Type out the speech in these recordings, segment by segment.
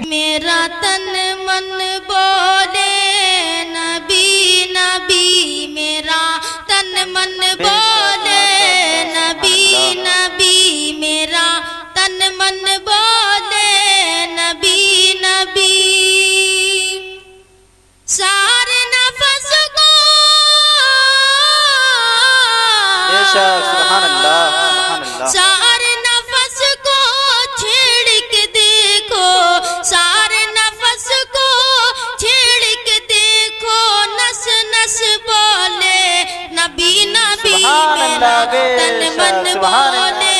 میرا تن من بولے نبی نبی، میرا تن من بولے نبی نبی، میرا تن من بولے نبی نبی، سارے نفس کو سبحان اللہ سبحان اللہ، سارے نفس کو چھیڑ کے دیکھو، سارے نفس کو چھیڑ کے دیکھو، نس نس بولے نبی نبی، میرا تن من بولے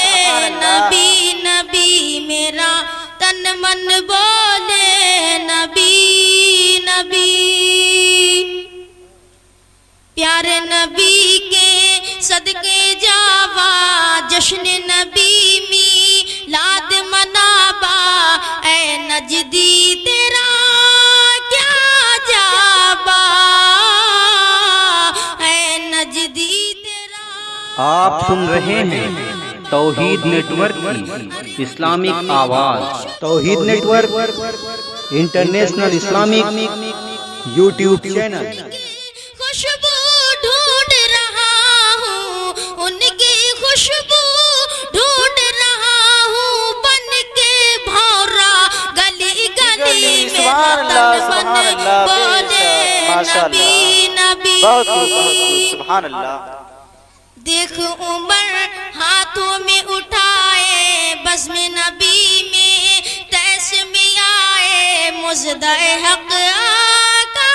نبی نبی، میرا تن من بولے نبی نبی، پیارے نبی کے صدقے جاوا، جشن نبی میلاد منابا، اے نجدی تیرا کیا جابا، اے نجدی تیرا۔ آپ سن رہے ہیں توحید نیٹ ورک کی اسلامک آواز۔ Tawheed network international Islamic YouTube channel. خوشبو ڈھونڈ رہا ہوں، ان کی خوشبو ڈھونڈ رہا ہوں، بن کے بھورا گلی گلی، میرا تن من بولے نبی نبی، بہت خوب سبحان اللہ۔ دیکھ عمر ہاتھوں میں اٹھائے، بزم نبی میں تیس میں آئے، مژدہ حق آقا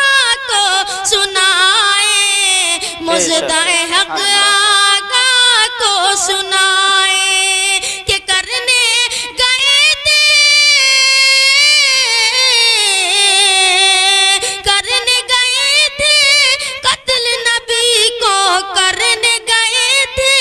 کو سنائے، مژدہ حق آقا کو سنائے، کہ کرنے گئے تھے، کرنے گئے تھے قتل نبی کو، کرنے گئے تھے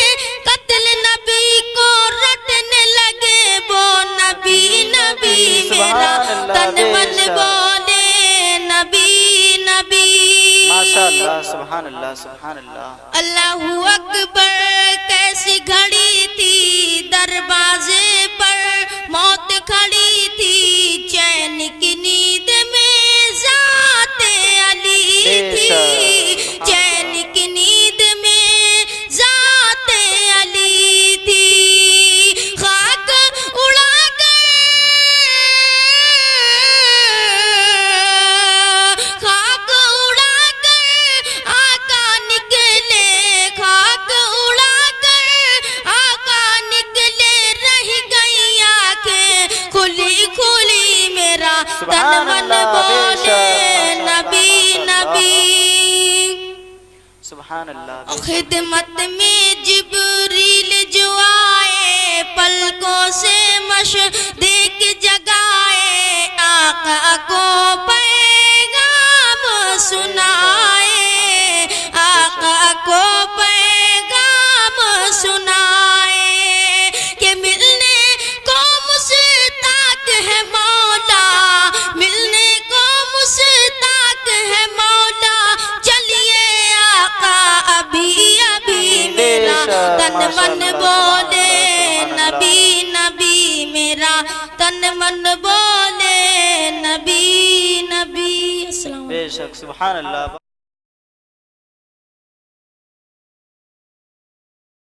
قتل نبی کو، رٹنے لگے وہ نبی نبی، میرا تن من بولے نبی نبی، ماشاء اللہ سبحان اللہ سبحان اللہ۔ اللہ اکبر، کیسی گھڑی تھی دروازے پر موت کھڑی تھی، چین کی نیند میں ذات علی تھی، چین کی نیند میں ذات علی تھی، خاک اڑا کر، خاک اڑا کر آقا نکلے، خاک اڑا کر آقا نکلے، رہ گئی آنکھیں کھلی کھلی، میرا تن من بولے نبی نبی، سبحان اللہ۔ خدمت میں جبریل جو آئے، پلکوں سے مشرق جگائے، آقا کو پیغام سنائے، آقا کو پیغام سنائے، کہ ملنے کو مشتاق ہے مولا، ملنے کو مشتاق ہے مولا، چلیے آقا ابھی ابھی، میرا تن من بولے نبی نبی، میرا تن من بولے نبی نبی۔ السلام علیکم۔ بے شک سبحان اللہ۔